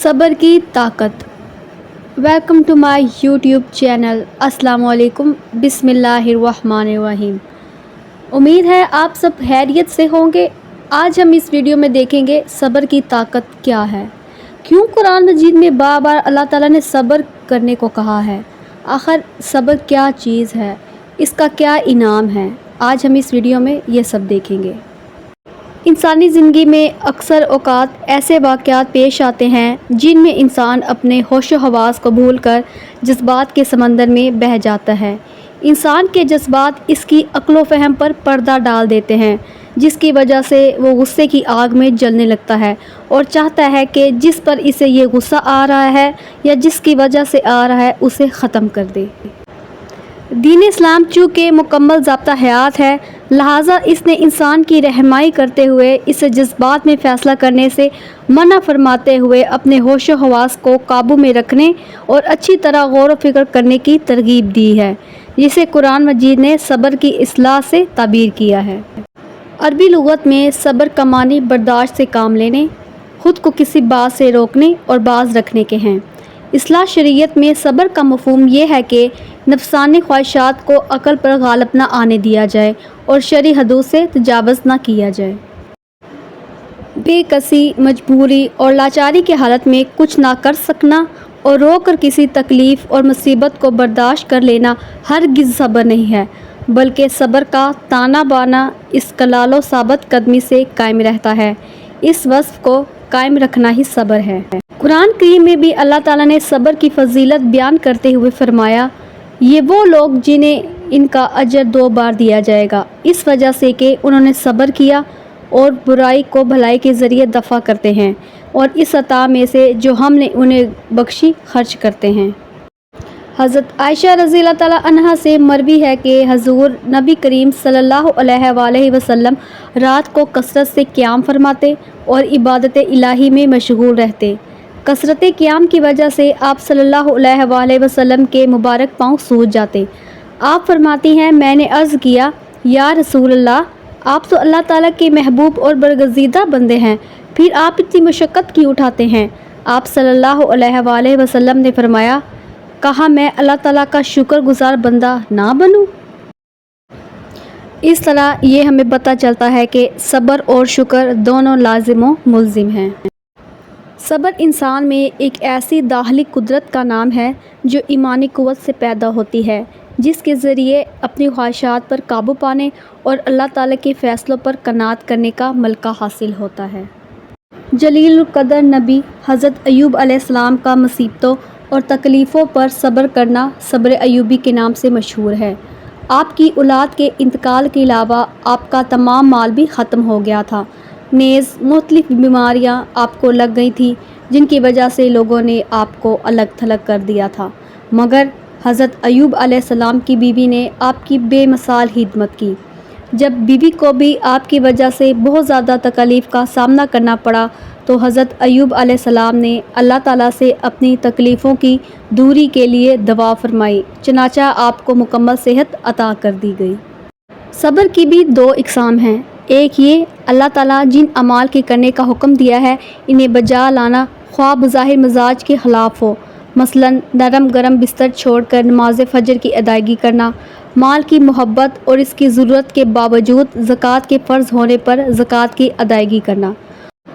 صبر کی طاقت۔ Welcome to my YouTube channel. السلام علیکم، بسم اللہ الرحمن الرحیم۔ امید ہے آپ سب خیریت سے ہوں گے۔ آج ہم اس ویڈیو میں دیکھیں گے صبر کی طاقت کیا ہے، کیوں قرآن مجید میں بار بار اللہ تعالیٰ نے صبر کرنے کو کہا ہے، آخر صبر کیا چیز ہے، اس کا کیا انعام ہے۔ آج ہم اس ویڈیو میں یہ سب دیکھیں گے۔ انسانی زندگی میں اکثر اوقات ایسے واقعات پیش آتے ہیں جن میں انسان اپنے ہوش و حواس کو بھول کر جذبات کے سمندر میں بہہ جاتا ہے۔ انسان کے جذبات اس کی عقل و فہم پر پردہ ڈال دیتے ہیں، جس کی وجہ سے وہ غصے کی آگ میں جلنے لگتا ہے اور چاہتا ہے کہ جس پر اسے یہ غصہ آ رہا ہے یا جس کی وجہ سے آ رہا ہے اسے ختم کر دے۔ دین اسلام چونکہ مکمل ضابطہ حیات ہے، لہٰذا اس نے انسان کی رہنمائی کرتے ہوئے اسے جذبات میں فیصلہ کرنے سے منع فرماتے ہوئے اپنے ہوش و حواس کو قابو میں رکھنے اور اچھی طرح غور و فکر کرنے کی ترغیب دی ہے، جسے قرآن مجید نے صبر کی اصطلاح سے تعبیر کیا ہے۔ عربی لغت میں صبر کا معنی برداشت سے کام لینے، خود کو کسی بات سے روکنے اور باز رکھنے کے ہیں۔ اصطلاح شریعت میں صبر کا مفہوم یہ ہے کہ نفسانی خواہشات کو عقل پر غالب نہ آنے دیا جائے اور شرعی حدود سے تجاوز نہ کیا جائے۔ بے کسی، مجبوری اور لاچاری کی حالت میں کچھ نہ کر سکنا اور رو کر کسی تکلیف اور مصیبت کو برداشت کر لینا ہرگز صبر نہیں ہے، بلکہ صبر کا تانا بانا استقلال و ثابت قدمی سے قائم رہتا ہے۔ اس وصف کو قائم رکھنا ہی صبر ہے۔ قرآن کریم میں بھی اللہ تعالیٰ نے صبر کی فضیلت بیان کرتے ہوئے فرمایا، یہ وہ لوگ جنہیں ان کا اجر 2 بار دیا جائے گا، اس وجہ سے کہ انہوں نے صبر کیا اور برائی کو بھلائی کے ذریعے دفع کرتے ہیں اور اس عطا میں سے جو ہم نے انہیں بخشی خرچ کرتے ہیں۔ حضرت عائشہ رضی اللہ تعالیٰ عنہا سے مروی ہے کہ حضور نبی کریم صلی اللہ علیہ وآلہ وسلم رات کو کثرت سے قیام فرماتے اور عبادت الہی میں مشغول رہتے۔ کثرت قیام کی وجہ سے آپ صلی اللہ علیہ وآلہ وسلم کے مبارک پاؤں سوج جاتے۔ آپ فرماتی ہیں، میں نے عرض کیا، یا رسول اللہ، آپ تو اللہ تعالیٰ کے محبوب اور برگزیدہ بندے ہیں، پھر آپ اتنی مشقت کیوں اٹھاتے ہیں؟ آپ صلی اللہ علیہ وآلہ وسلم نے فرمایا، کہا میں اللہ تعالیٰ کا شکر گزار بندہ نہ بنوں؟ اس طرح یہ ہمیں پتہ چلتا ہے کہ صبر اور شکر دونوں لازم و ملزم ہیں۔ صبر انسان میں ایک ایسی داخلی قدرت کا نام ہے جو ایمانی قوت سے پیدا ہوتی ہے، جس کے ذریعے اپنی خواہشات پر قابو پانے اور اللہ تعالیٰ کے فیصلوں پر قناعت کرنے کا ملکہ حاصل ہوتا ہے۔ جلیل القدر نبی حضرت ایوب علیہ السلام کا مصیبتوں اور تکلیفوں پر صبر کرنا صبر ایوبی کے نام سے مشہور ہے۔ آپ کی اولاد کے انتقال کے علاوہ آپ کا تمام مال بھی ختم ہو گیا تھا، نیز مختلف بیماریاں آپ کو لگ گئی تھیں جن کی وجہ سے لوگوں نے آپ کو الگ تھلگ کر دیا تھا، مگر حضرت ایوب علیہ السلام کی بیوی نے آپ کی بے مثال خدمت کی۔ جب بیوی کو بھی آپ کی وجہ سے بہت زیادہ تکلیف کا سامنا کرنا پڑا تو حضرت ایوب علیہ السلام نے اللہ تعالیٰ سے اپنی تکلیفوں کی دوری کے لیے دعا فرمائی، چنانچہ آپ کو مکمل صحت عطا کر دی گئی۔ صبر کی بھی 2 اقسام ہیں، ایک یہ اللہ تعالیٰ جن اعمال کے کرنے کا حکم دیا ہے انہیں بجا لانا خواہ بظاہر مزاج کے خلاف ہو، مثلاً نرم گرم بستر چھوڑ کر نماز فجر کی ادائیگی کرنا، مال کی محبت اور اس کی ضرورت کے باوجود زکوٰۃ کے فرض ہونے پر زکوٰۃ کی ادائیگی کرنا۔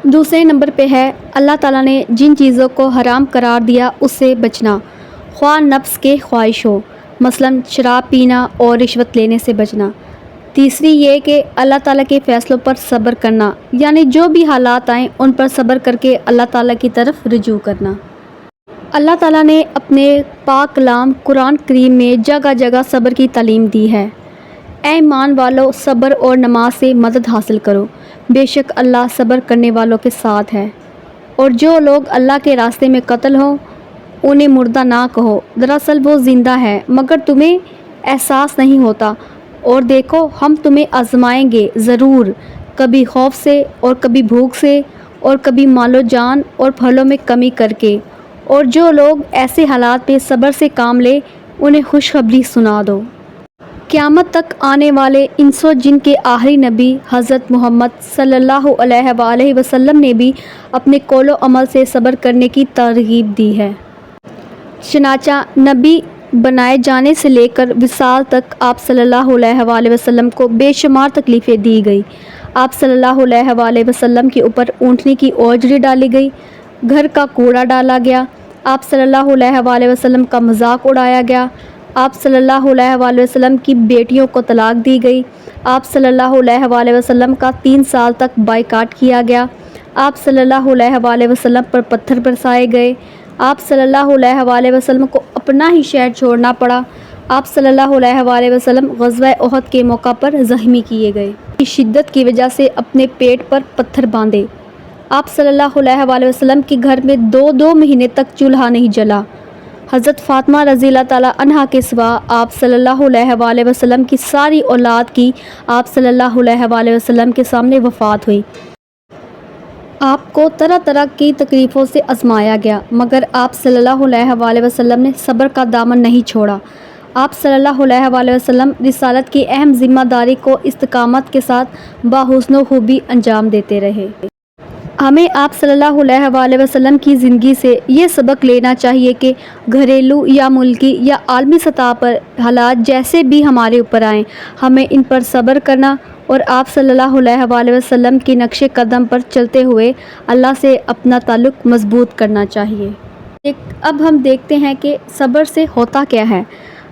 دوسرے نمبر پہ ہے اللہ تعالیٰ نے جن چیزوں کو حرام قرار دیا اس سے بچنا، خواہ نفس کے خواہش ہو، مثلاً شراب پینا اور رشوت لینے سے بچنا۔ تیسری یہ کہ اللہ تعالیٰ کے فیصلوں پر صبر کرنا، یعنی جو بھی حالات آئیں ان پر صبر کر کے اللہ تعالیٰ کی طرف رجوع کرنا۔ اللہ تعالیٰ نے اپنے پاک کلام قرآن کریم میں جگہ جگہ صبر کی تعلیم دی ہے۔ اے ایمان والو، صبر اور نماز سے مدد حاصل کرو، بے شک اللہ صبر کرنے والوں کے ساتھ ہے۔ اور جو لوگ اللہ کے راستے میں قتل ہوں انہیں مردہ نہ کہو، دراصل وہ زندہ ہے مگر تمہیں احساس نہیں ہوتا۔ اور دیکھو ہم تمہیں آزمائیں گے ضرور، کبھی خوف سے اور کبھی بھوک سے اور کبھی مال و جان اور پھلوں میں کمی کر کے، اور جو لوگ ایسے حالات میں صبر سے کام لے انہیں خوشخبری سنا دو۔ قیامت تک آنے والے انس و جن کے آخری نبی حضرت محمد صلی اللہ علیہ وآلہ وسلم نے بھی اپنے قول و عمل سے صبر کرنے کی ترغیب دی ہے۔ چنانچہ نبی بنائے جانے سے لے کر وصال تک آپ صلی اللہ علیہ وآلہ وسلم کو بے شمار تکلیفیں دی گئی۔ آپ صلی اللہ علیہ وآلہ وسلم کے اوپر اونٹنی کی اوجری ڈالی گئی، گھر کا کوڑا ڈالا گیا، آپ صلی اللہ علیہ وآلہ وسلم کا مذاق اڑایا گیا، آپ صلی اللہ علیہ وآلہ وسلم کی بیٹیوں کو طلاق دی گئی، آپ صلی اللہ علیہ وآلہ وسلم کا 3 سال تک بائیکاٹ کیا گیا، آپ صلی اللہ علیہ وآلہ وسلم پر پتھر برسائے گئے، آپ صلی اللہ علیہ وآلہ وسلم کو اپنا ہی شہر چھوڑنا پڑا، آپ صلی اللہ علیہ وآلہ وسلم غزوہ احد کے موقع پر زخمی کیے گئے، کی شدت کی وجہ سے اپنے پیٹ پر پتھر باندھے، آپ صلی اللہ علیہ وآلہ وسلم کے گھر میں 2 مہینے تک چولہا نہیں جلا، حضرت فاطمہ رضی اللہ تعالیٰ عنہا کے سوا آپ صلی اللہ علیہ وآلہ وسلم کی ساری اولاد کی آپ صلی اللہ علیہ وآلہ وسلم کے سامنے وفات ہوئی۔ آپ کو طرح طرح کی تکلیفوں سے آزمایا گیا، مگر آپ صلی اللہ علیہ وآلہ وسلم نے صبر کا دامن نہیں چھوڑا۔ آپ صلی اللہ علیہ وآلہ وسلم رسالت کی اہم ذمہ داری کو استقامت کے ساتھ بحسن و خوبی انجام دیتے رہے۔ ہمیں آپ صلی اللہ علیہ وآلہ وسلم کی زندگی سے یہ سبق لینا چاہیے کہ گھریلو یا ملکی یا عالمی سطح پر حالات جیسے بھی ہمارے اوپر آئیں، ہمیں ان پر صبر کرنا اور آپ صلی اللہ علیہ وآلہ وسلم کی نقش قدم پر چلتے ہوئے اللہ سے اپنا تعلق مضبوط کرنا چاہیے۔ اب ہم دیکھتے ہیں کہ صبر سے ہوتا کیا ہے۔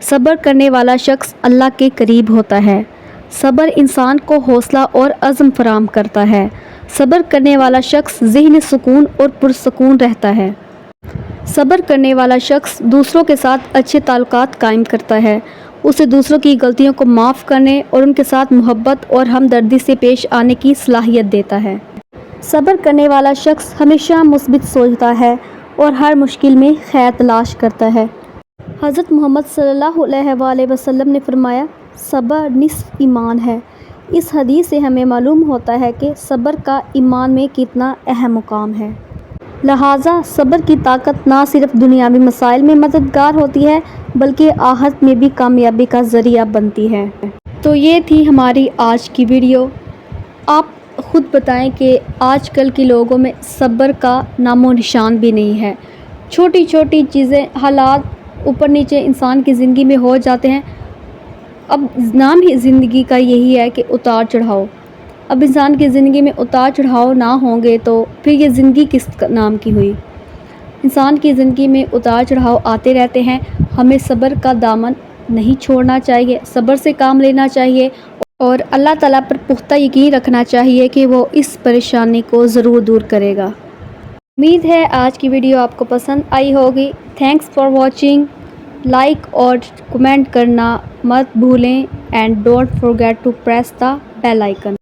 صبر کرنے والا شخص اللہ کے قریب ہوتا ہے۔ صبر انسان کو حوصلہ اور عزم فراہم کرتا ہے۔ صبر کرنے والا شخص ذہنی سکون اور پرسکون رہتا ہے۔ صبر کرنے والا شخص دوسروں کے ساتھ اچھے تعلقات قائم کرتا ہے، اسے دوسروں کی غلطیوں کو معاف کرنے اور ان کے ساتھ محبت اور ہمدردی سے پیش آنے کی صلاحیت دیتا ہے۔ صبر کرنے والا شخص ہمیشہ مثبت سوچتا ہے اور ہر مشکل میں خیر تلاش کرتا ہے۔ حضرت محمد صلی اللہ علیہ وآلہ وسلم نے فرمایا، صبر نصف ایمان ہے۔ اس حدیث سے ہمیں معلوم ہوتا ہے کہ صبر کا ایمان میں کتنا اہم مقام ہے۔ لہٰذا صبر کی طاقت نہ صرف دنیاوی مسائل میں مددگار ہوتی ہے بلکہ آخرت میں بھی کامیابی کا ذریعہ بنتی ہے۔ تو یہ تھی ہماری آج کی ویڈیو۔ آپ خود بتائیں کہ آج کل کے لوگوں میں صبر کا نام و نشان بھی نہیں ہے۔ چھوٹی چھوٹی چیزیں، حالات اوپر نیچے انسان کی زندگی میں ہو جاتے ہیں۔ اب نام ہی زندگی کا یہی ہے کہ اتار چڑھاؤ۔ اب انسان کی زندگی میں اتار چڑھاؤ نہ ہوں گے تو پھر یہ زندگی کس نام کی ہوئی؟ انسان کی زندگی میں اتار چڑھاؤ آتے رہتے ہیں۔ ہمیں صبر کا دامن نہیں چھوڑنا چاہیے، صبر سے کام لینا چاہیے اور اللہ تعالیٰ پر پختہ یقین رکھنا چاہیے کہ وہ اس پریشانی کو ضرور دور کرے گا۔ امید ہے آج کی ویڈیو آپ کو پسند آئی ہوگی۔ Thanks for watching. لائک اور کمنٹ کرنا مت بھولیں and don't forget to press the bell icon۔